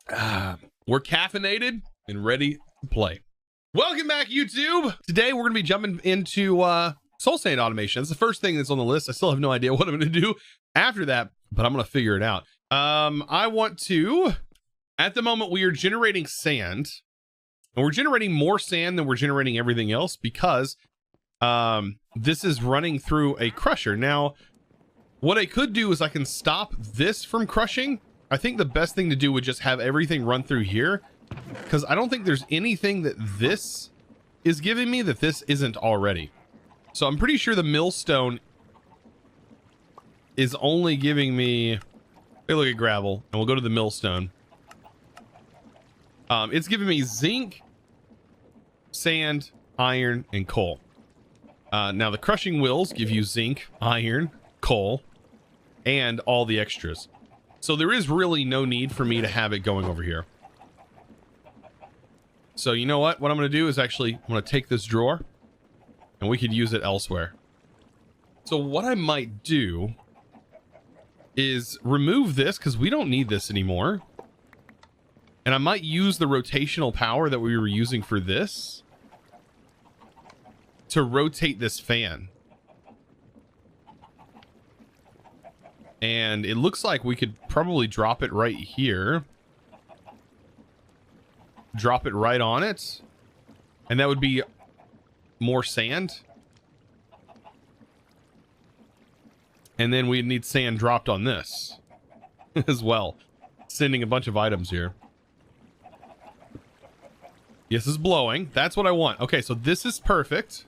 We're caffeinated and ready to play. Welcome back, YouTube. Today we're going to be jumping into soul sand automation. That's the first thing that's on the list. I still have no idea what I'm going to do after that, but I'm going to figure it out. I want to, at the moment we are generating sand, and we're generating more sand than we're generating everything else because this is running through a crusher. Now, what I could do is I can stop this from crushing. I think the best thing to do would just have everything run through here, because I don't think there's anything that this is giving me that this isn't already. So I'm pretty sure the millstone is only giving me, hey, look at gravel, and we'll go to the millstone. It's giving me zinc, sand, iron, and coal. Now the crushing wheels give you zinc, iron, coal, and all the extras. So there is really no need for me to have it going over here. So you know what? What I'm going to do is actually, I'm going to take this drawer and we could use it elsewhere. So what I might do is remove this because we don't need this anymore. And I might use the rotational power that we were using for this to rotate this fan. And it looks like we could probably drop it right here. Drop it right on it. And that would be more sand. And then we'd need sand dropped on this as well. Sending a bunch of items here. Yes, it's blowing. That's what I want. Okay, so this is perfect.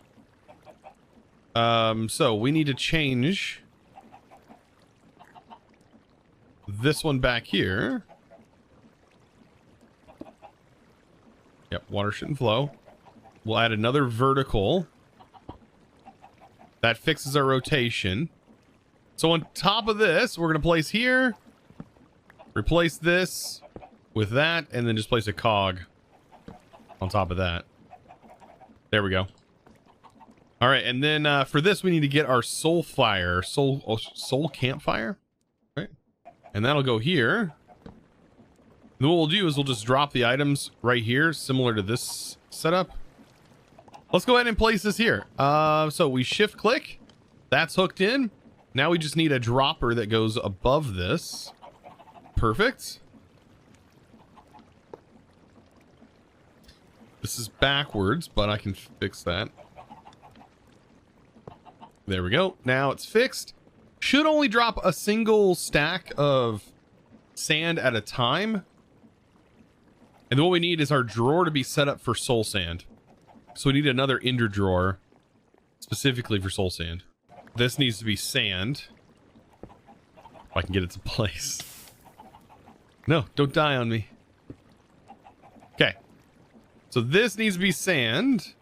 So we need to change this one back here. Yep, water shouldn't flow. We'll add another vertical. That fixes our rotation. So on top of this, we're going to place here, replace this with that, and then just place a cog on top of that. There we go. All right, and then for this, we need to get our soul campfire. Right? And that'll go here. And what we'll do is we'll just drop the items right here, similar to this setup. Let's go ahead and place this here. So we shift click. That's hooked in. Now we just need a dropper that goes above this. Perfect. This is backwards, but I can fix that. There we go. Now it's fixed. Should only drop a single stack of sand at a time. And then what we need is our drawer to be set up for soul sand. So we need another ender drawer specifically for soul sand. This needs to be sand. If I can get it to place. No, don't die on me. Okay. So this needs to be sand.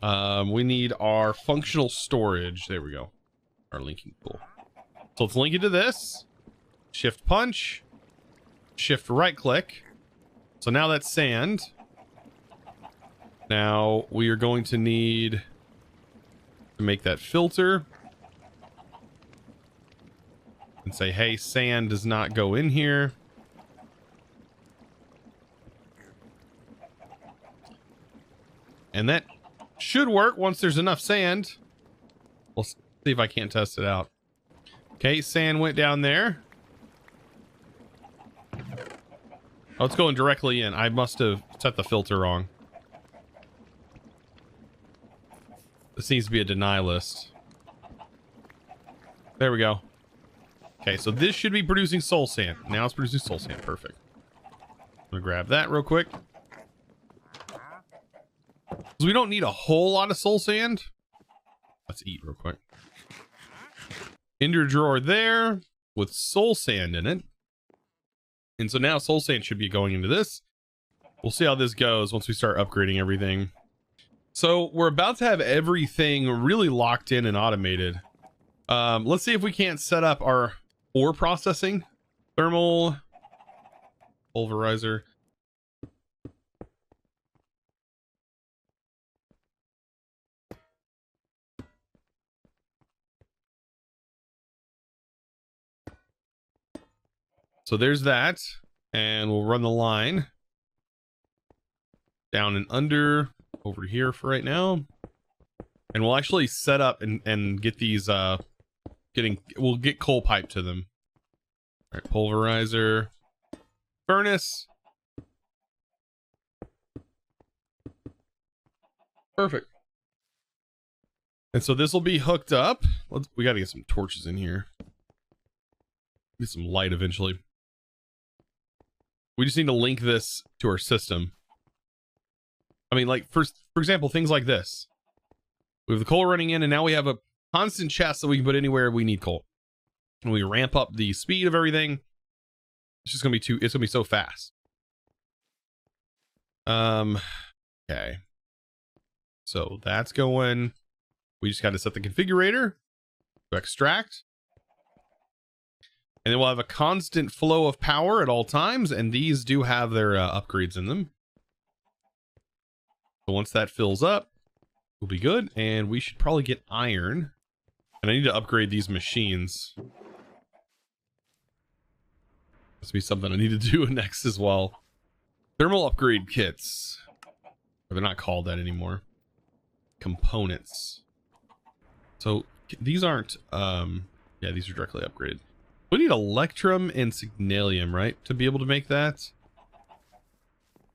We need our functional storage. There we go. Our linking pool. So let's link it to this. Shift punch. Shift right click. So now that's sand. Now we are going to need to make that filter. And say, hey, sand does not go in here. And that should work once there's enough sand. We'll see if I can't test it out. Okay, sand went down there. Oh, it's going directly in. I must have set the filter wrong. This needs to be a deny list. There we go. Okay, so this should be producing soul sand. Now it's producing soul sand. Perfect. I'm gonna grab that real quick. So we don't need a whole lot of soul sand. Let's eat real quick. Ender drawer there with soul sand in it. And so now soul sand should be going into this. We'll see how this goes once we start upgrading everything. So we're about to have everything really locked in and automated. Let's see if we can't set up our ore processing. Thermal pulverizer. So there's that. And we'll run the line down and under over here for right now. And we'll actually set up and get these, we'll get coal pipe to them. All right, pulverizer, furnace. Perfect. And so this will be hooked up. We got to get some torches in here. Get some light eventually. We just need to link this to our system. I mean, like, for example, things like this. We have the coal running in, and now we have a constant chest that we can put anywhere we need coal. And we ramp up the speed of everything. It's just gonna be it's gonna be so fast. Okay. So that's going. We just got to set the configurator to extract. And then we'll have a constant flow of power at all times, and these do have their upgrades in them. So once that fills up, we'll be good, and we should probably get iron. And I need to upgrade these machines. This will be something I need to do next as well. Thermal upgrade kits. Or they're not called that anymore. Components. So these aren't, yeah, these are directly upgraded. We need electrum and signalium, right? To be able to make that.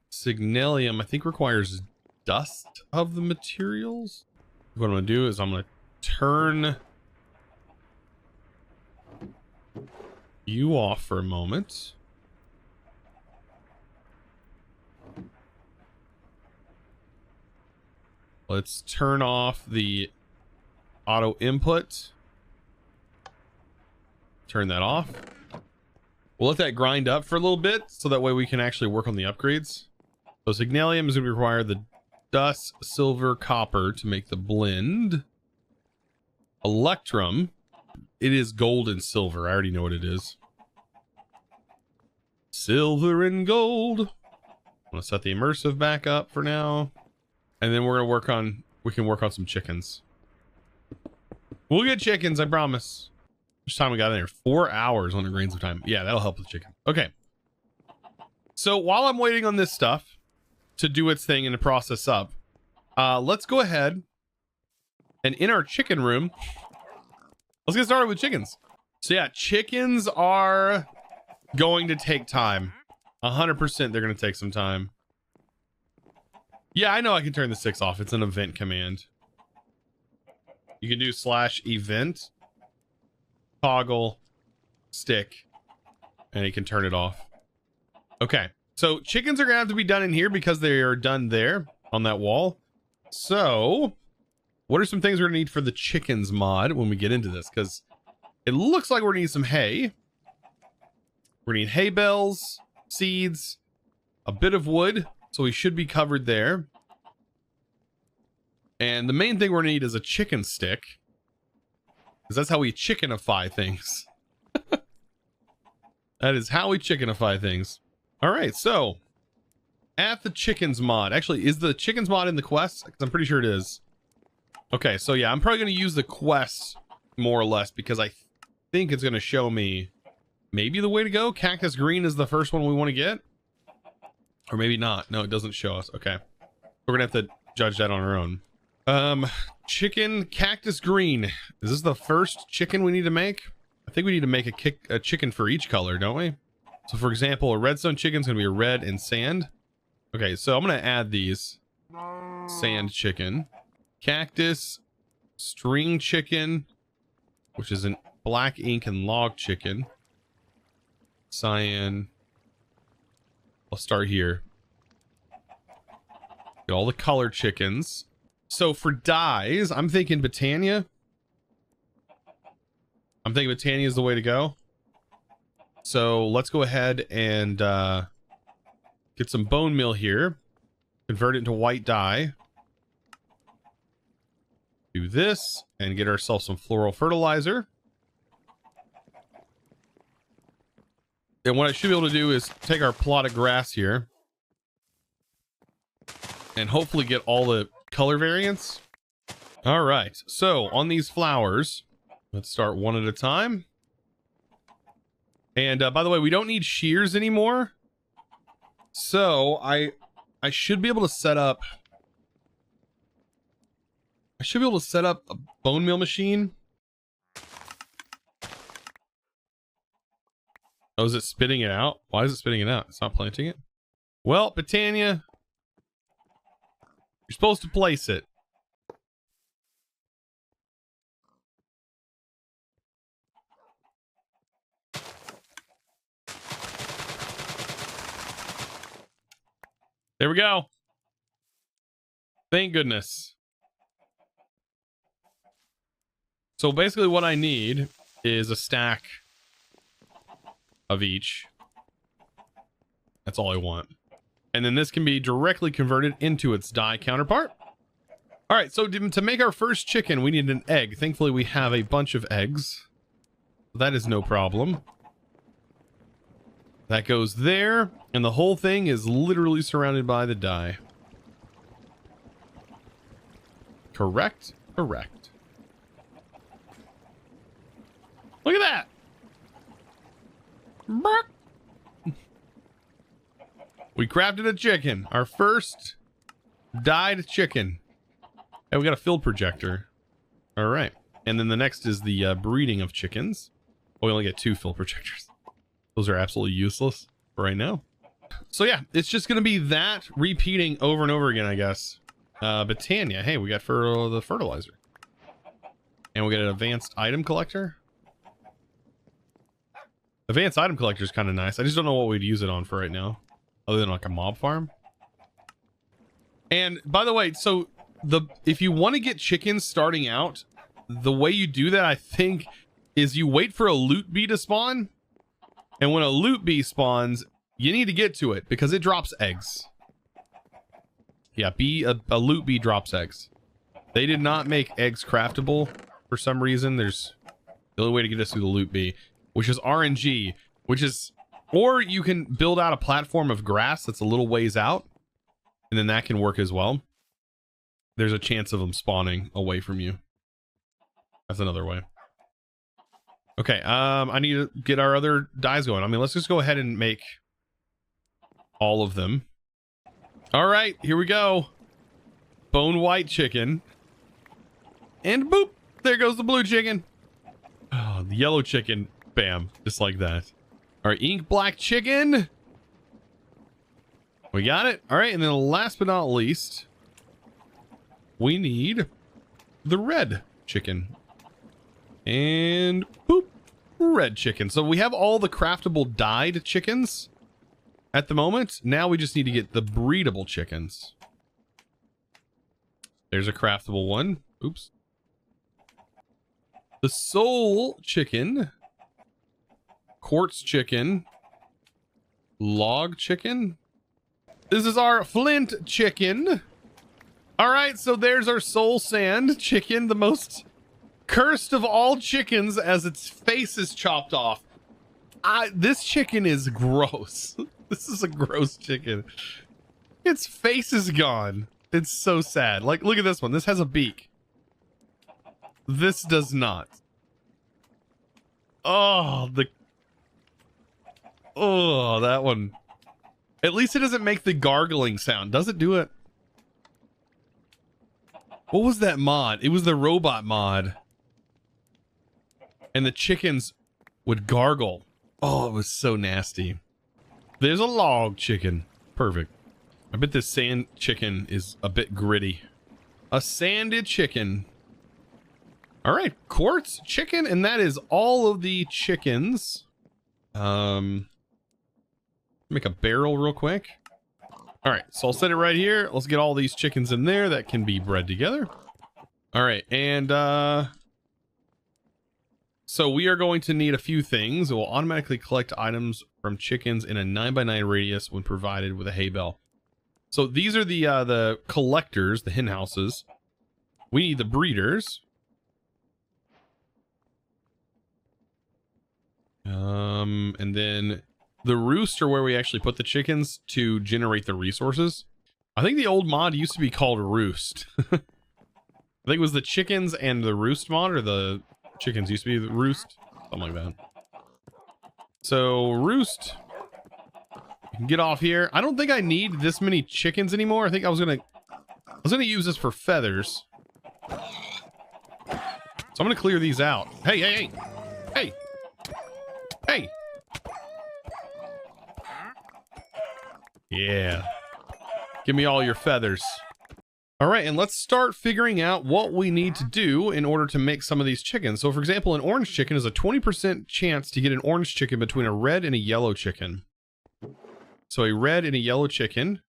Signalium, I think, requires dust of the materials. What I'm going to do is I'm going to turn you off for a moment. Let's turn off the auto input. Turn that off. We'll let that grind up for a little bit so that way we can actually work on the upgrades. So signalium is going to require the dust, silver, copper to make the blend. Electrum, it is gold and silver. I already know what it is. Silver and gold. I'm going to set the immersive back up for now. And then we're going to work on, we can work on some chickens. We'll get chickens, I promise. How much time we got in there? 4 hours on the grains of time. Yeah, that'll help with chicken. Okay. So while I'm waiting on this stuff to do its thing and to process up, let's go ahead and in our chicken room, let's get started with chickens. So yeah, chickens are going to take time. 100% they're going to take some time. Yeah, I know I can turn the 6 off. It's an event command. You can do /event, toggle, stick, and you can turn it off. Okay, so chickens are gonna have to be done in here because they are done there on that wall. So, what are some things we're gonna need for the chickens mod when we get into this? Because it looks like we're gonna need some hay. We're gonna need hay bales, seeds, a bit of wood, so we should be covered there. And the main thing we're gonna need is a chicken stick, because that's how we chickenify things. That is how we chickenify things. All right, so at the chickens mod, actually, is the chickens mod in the quest? Because I'm pretty sure it is. Okay, so yeah, I'm probably gonna use the quest more or less because I think it's gonna show me maybe the way to go. Cactus green is the first one we want to get, or maybe not. No, it doesn't show us. Okay, we're gonna have to judge that on our own. Chicken cactus green. Is this the first chicken we need to make? I think we need to make a chicken for each color, don't we? So for example, a redstone chicken is going to be a red and sand. Okay, so I'm going to add these. Sand chicken. Cactus. String chicken. Which is an black ink and log chicken. Cyan. I'll start here. Get all the color chickens. So for dyes, I'm thinking Botania. I'm thinking Botania is the way to go. So let's go ahead and get some bone meal here. Convert it into white dye. Do this and get ourselves some floral fertilizer. And what I should be able to do is take our plot of grass here and hopefully get all the color variants. All right, so on these flowers, let's start one at a time. And by the way, we don't need shears anymore. So I should be able to set up. I should be able to set up a bone meal machine. Oh, is it spitting it out? Why is it spitting it out? It's not planting it. Well, Britannia, you're supposed to place it. There we go. Thank goodness. So basically what I need is a stack of each. That's all I want. And then this can be directly converted into its die counterpart. All right, so to make our first chicken, we need an egg. Thankfully, we have a bunch of eggs. That is no problem. That goes there, and the whole thing is literally surrounded by the die. Correct? Correct. Look at that! Bark. We crafted a chicken. Our first dyed chicken. And we got a field projector. All right. And then the next is the breeding of chickens. Oh, we only get 2 field projectors. Those are absolutely useless for right now. So yeah, it's just going to be that repeating over and over again, I guess. Britannia, hey, we got the fertilizer. And we got an advanced item collector. Advanced item collector is kind of nice. I just don't know what we'd use it on for right now. Other than like a mob farm. And by the way, so if you want to get chickens starting out, the way you do that, I think, is you wait for a loot bee to spawn. And when a loot bee spawns, you need to get to it because it drops eggs. Yeah, a loot bee drops eggs. They did not make eggs craftable for some reason. There's the only way to get us through the loot bee, which is RNG, which is, or you can build out a platform of grass that's a little ways out, and then that can work as well. There's a chance of them spawning away from you. That's another way. Okay, I need to get our other dyes going. I mean, let's just go ahead and make all of them. All right, here we go. Bone white chicken. And boop, there goes the blue chicken. Oh, the yellow chicken. Bam, just like that. All right, ink black chicken. We got it. All right, and then last but not least, we need the red chicken. And boop, red chicken. So we have all the craftable dyed chickens at the moment. Now we just need to get the breedable chickens. There's a craftable one. Oops. The soul chicken. Quartz chicken. Log chicken. This is our flint chicken. All right, so there's our soul sand chicken, the most cursed of all chickens, as its face is chopped off. This chicken is gross. This is a gross chicken. Its face is gone. It's so sad. Like, look at this one. This has a beak. This does not. Oh, that one. At least it doesn't make the gargling sound. Does it do it? What was that mod? It was the robot mod. And the chickens would gargle. Oh, it was so nasty. There's a log chicken. Perfect. I bet this sand chicken is a bit gritty. A sanded chicken. All right, quartz chicken, and that is all of the chickens. Make a barrel real quick. All right, so I'll set it right here. Let's get all these chickens in there that can be bred together. All right, and so we are going to need a few things. It will automatically collect items from chickens in a 9x9 radius when provided with a hay bale. So these are the collectors, the hen houses. We need the breeders. And then the roost are where we actually put the chickens to generate the resources. I think the old mod used to be called Roost. I think it was the chickens and the roost mod, or the chickens used to be the roost, something like that. So roost, You can get off here. I don't think I need this many chickens anymore. I think I was gonna use this for feathers. So I'm gonna clear these out. Hey, hey, hey, hey, hey. Yeah. Give me all your feathers. All right, and let's start figuring out what we need to do in order to make some of these chickens. So for example, an orange chicken is a 20% chance to get an orange chicken between a red and a yellow chicken. So a red and a yellow chicken.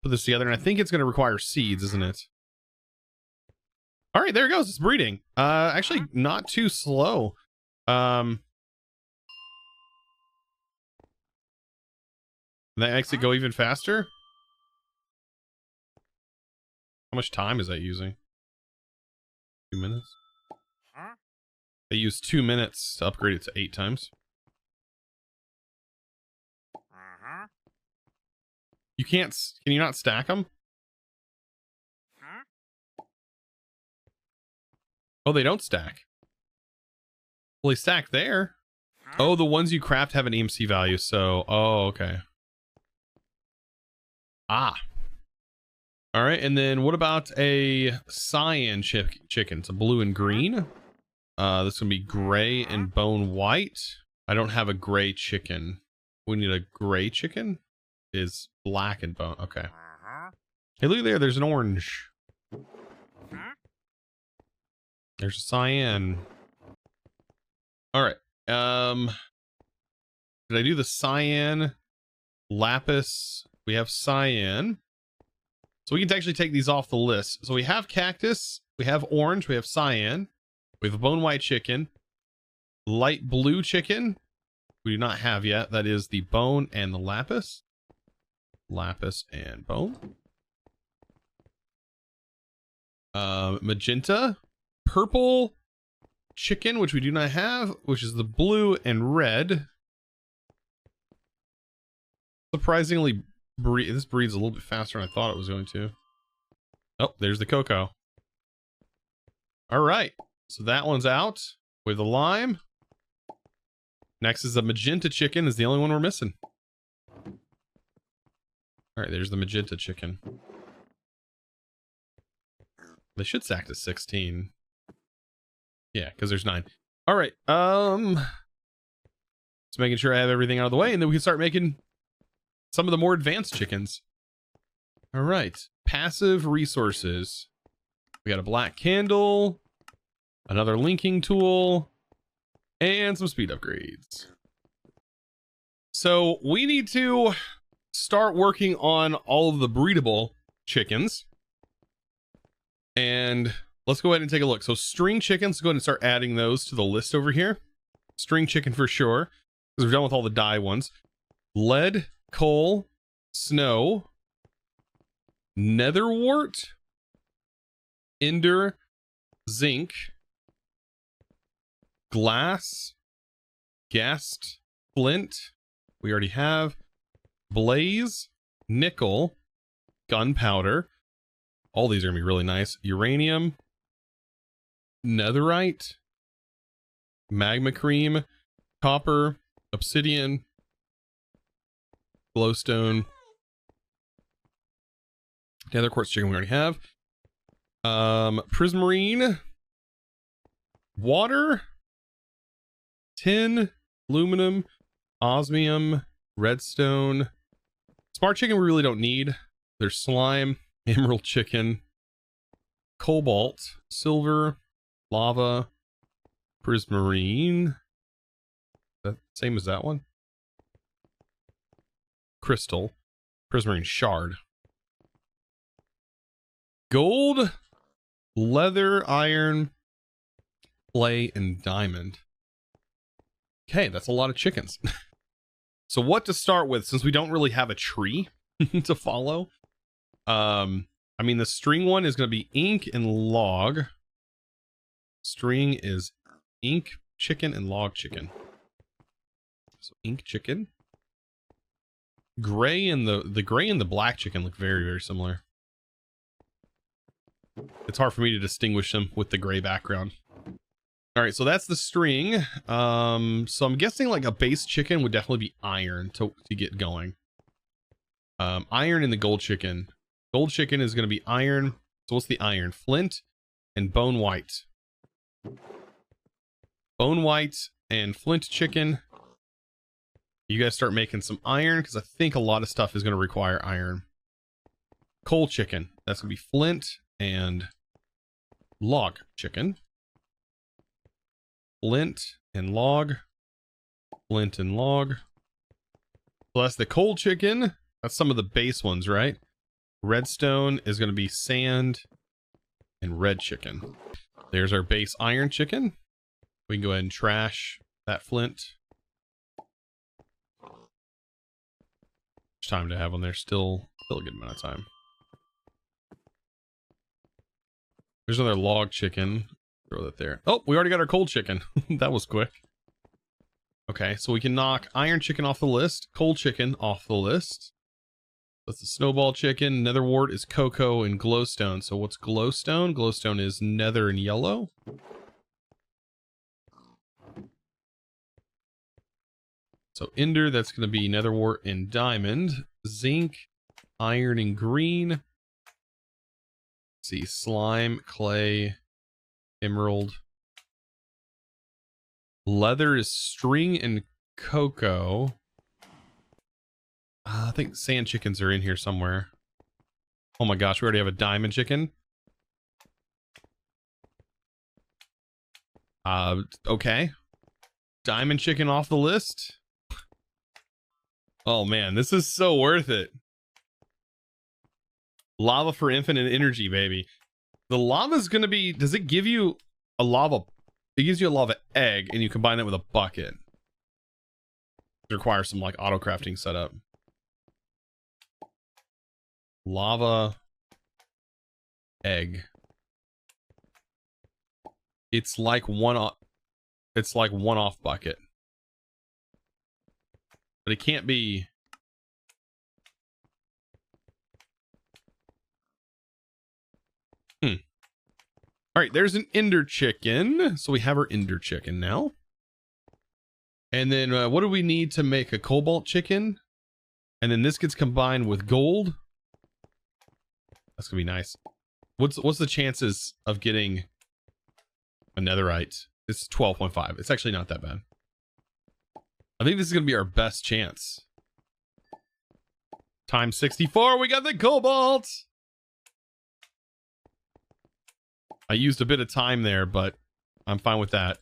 Put this together, and I think it's going to require seeds, isn't it? All right, there it goes. It's breeding. Actually, not too slow. Did that exit go even faster? How much time is that using? 2 minutes? They use 2 minutes to upgrade it to 8 times. You can't, can you not stack them? Oh, they don't stack. Well, they stack there. Oh, the ones you craft have an EMC value, so, oh, okay. Ah. All right, and then what about a cyan chicken? It's a blue and green. This will be gray and bone white. I don't have a gray chicken. We need a gray chicken. Is black and bone. Okay. Hey, look there. There's an orange. There's a cyan. All right. Did I do the cyan? Lapis. We have cyan. So we can actually take these off the list. So we have cactus, we have orange, we have cyan, we have a bone white chicken, light blue chicken, we do not have yet. That is the bone and the lapis. Lapis and bone. Magenta, purple chicken, which we do not have, which is the blue and red. Surprisingly, this breeds a little bit faster than I thought it was going to. Oh, there's the cocoa. All right, so that one's out with the lime. Next is the magenta chicken, is the only one we're missing. All right, there's the magenta chicken. They should stack to 16. Yeah, because there's 9. All right, just making sure I have everything out of the way, and then we can start making some of the more advanced chickens. All right, passive resources. We got a black candle, another linking tool, and some speed upgrades. So we need to start working on all of the breedable chickens. And let's go ahead and take a look. So string chickens, let's go ahead and start adding those to the list over here. String chicken for sure, because we're done with all the dye ones. Lead, coal, snow, netherwort, ender, zinc, glass, ghast, flint, we already have, blaze, nickel, gunpowder. All these are gonna be really nice. Uranium, netherite, magma cream, copper, obsidian, glowstone, nether quartz chicken we already have. Prismarine, water, tin, aluminum, osmium, redstone. Smart chicken we really don't need. There's slime, emerald chicken, cobalt, silver, lava, prismarine. That same as that one. Crystal, prismarine shard, gold, leather, iron, clay, and diamond. Okay, that's a lot of chickens. So what to start with, since we don't really have a tree to follow? I mean, the string one is going to be ink and log. String is ink chicken and log chicken. So ink chicken. Gray and the gray and the black chicken look very, very similar. It's hard for me to distinguish them with the gray background. All right, so that's the string. So I'm guessing like a base chicken would definitely be iron to get going. Iron in the gold chicken. Gold chicken is going to be iron. So what's the iron? Flint and bone white. Bone white and flint chicken. You guys start making some iron because I think a lot of stuff is going to require iron. Coal chicken. That's going to be flint and log chicken. Flint and log. Flint and log. So that's the coal chicken. That's some of the base ones, right? Redstone is going to be sand and red chicken. There's our base iron chicken. We can go ahead and trash that flint. How much time to have on there? Still a good amount of time. There's another log chicken. Throw that there. Oh, we already got our cold chicken. That was quick. Okay, so we can knock iron chicken off the list, cold chicken off the list. That's the snowball chicken. Nether wart is cocoa and glowstone. So what's glowstone? Glowstone is nether and yellow. So ender, that's going to be nether wart and diamond. Zinc, iron and green. Let's see, slime, clay, emerald. Leather is string and cocoa. I think sand chickens are in here somewhere. Oh my gosh, we already have a diamond chicken. Okay. Diamond chicken off the list. Oh man, this is so worth it. Lava for infinite energy, baby. The lava is going to be, does it give you a lava? It gives you a lava egg and you combine it with a bucket. It requires some like auto crafting setup. Lava egg. It's like one off bucket. But it can't be. All right, there's an ender chicken. So we have our ender chicken now. And then what do we need to make a cobalt chicken? And then this gets combined with gold. That's gonna be nice. What's the chances of getting a netherite? It's 12.5. It's actually not that bad. I think this is gonna be our best chance. Times 64, we got the cobalt. I used a bit of time there, but I'm fine with that.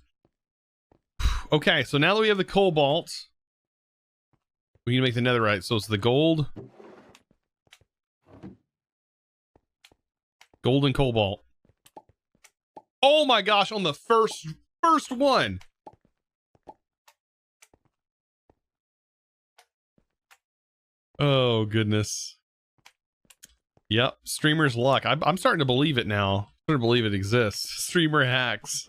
Okay, so now that we have the cobalt, we can make the netherite. So it's the gold. Gold and cobalt. Oh my gosh, on the first one. Oh goodness. Yep, streamer's luck. I'm starting to believe it now. I'm starting to believe it exists. Streamer hacks.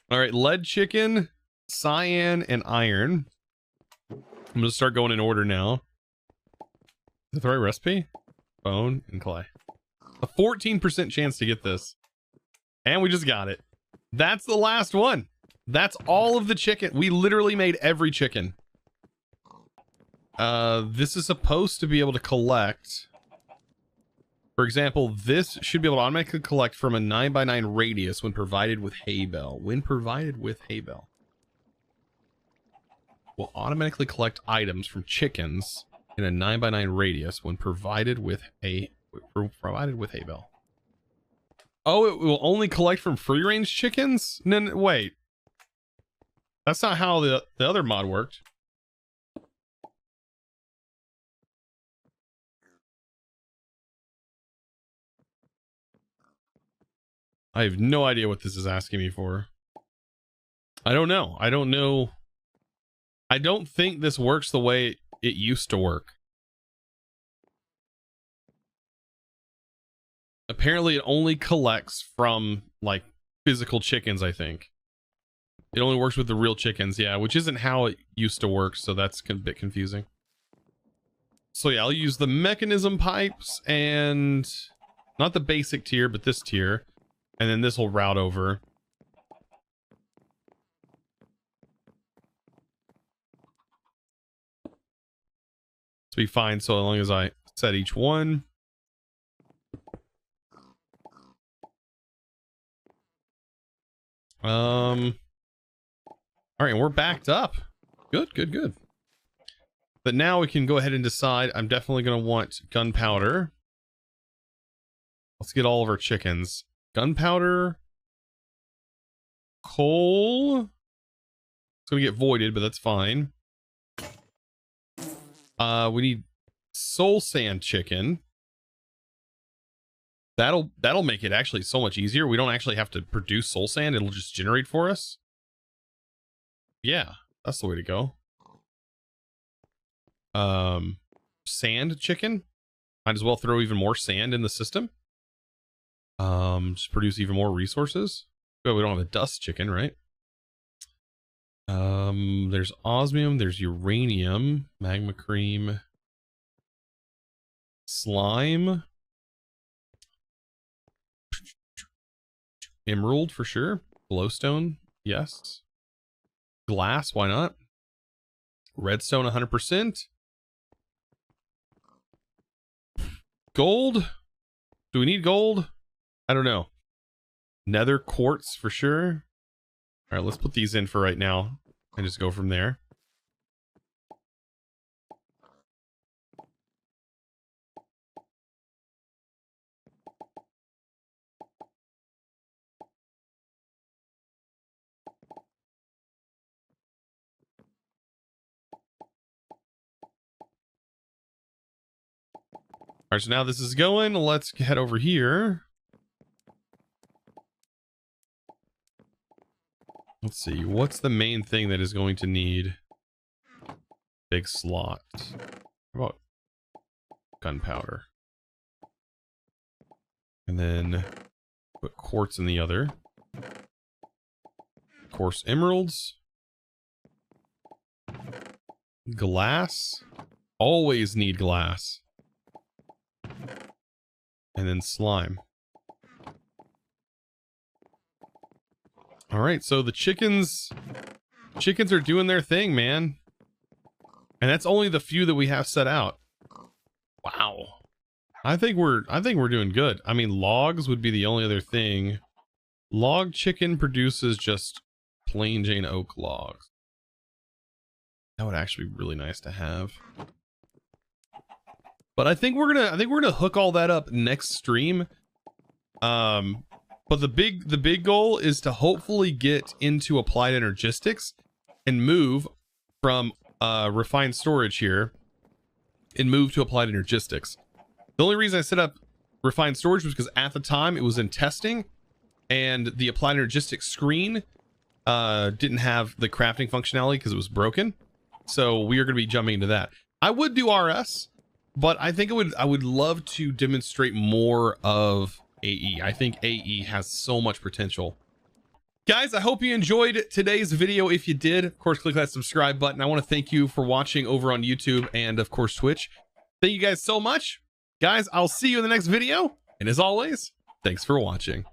All right, lead chicken, cyan, and iron. I'm gonna start going in order now. Is that the right recipe? Bone and clay. A 14% chance to get this. And we just got it. That's the last one. That's all of the chicken. We literally made every chicken. This is supposed to be able to collect. For example, this should be able to automatically collect from a 9x9 radius when provided with hay bale. When provided with hay bale. Will automatically collect items from chickens in a 9x9 radius when provided with hay bale. Oh, it will only collect from free range chickens? No, wait. That's not how the other mod worked. I have no idea what this is asking me for. I don't know. I don't know. I don't think this works the way it used to work. Apparently it only collects from like physical chickens, I think. It only works with the real chickens, yeah, which isn't how it used to work, so that's a bit confusing. So yeah, I'll use the mechanism pipes and not the basic tier, but this tier. And then this will route over. be fine so long as I set each one. All right, we're backed up. Good, good, good. But now we can go ahead and decide. I'm definitely going to want gunpowder. Let's get all of our chickens. Gunpowder. Coal. It's going to get voided, but that's fine. We need soul sand chicken. That'll make it actually so much easier. We don't actually have to produce soul sand. It'll just generate for us. Yeah, that's the way to go. Sand chicken. Might as well throw even more sand in the system. Just produce even more resources. But we don't have a dust chicken, right? There's osmium, there's uranium, magma cream, slime, emerald for sure, glowstone, yes, glass, why not? Redstone 100%. Gold? Do we need gold? I don't know. Nether quartz for sure. All right, let's put these in for right now and just go from there. All right, so now this is going. Let's head over here. Let's see, what's the main thing that is going to need big slot? How about gunpowder? And then put quartz in the other. Of course, emeralds. Glass. Always need glass. And then slime. All right, so the chickens are doing their thing, man. And that's only the few that we have set out. Wow. I think we're doing good. I mean, logs would be the only other thing. Log chicken produces just plain Jane oak logs. That would actually be really nice to have. But I think we're gonna hook all that up next stream. But the big goal is to hopefully get into applied energistics and move from refined storage here and move to applied energistics. The only reason I set up refined storage was because at the time it was in testing and the applied energistics screen didn't have the crafting functionality because it was broken. So we are going to be jumping into that. I would do RS, but I think I would love to demonstrate more of AE. I think AE has so much potential. Guys, I hope you enjoyed today's video. If you did, of course, click that subscribe button. I want to thank you for watching over on YouTube and, of course, Twitch. Thank you guys so much. Guys, I'll see you in the next video. And as always, thanks for watching.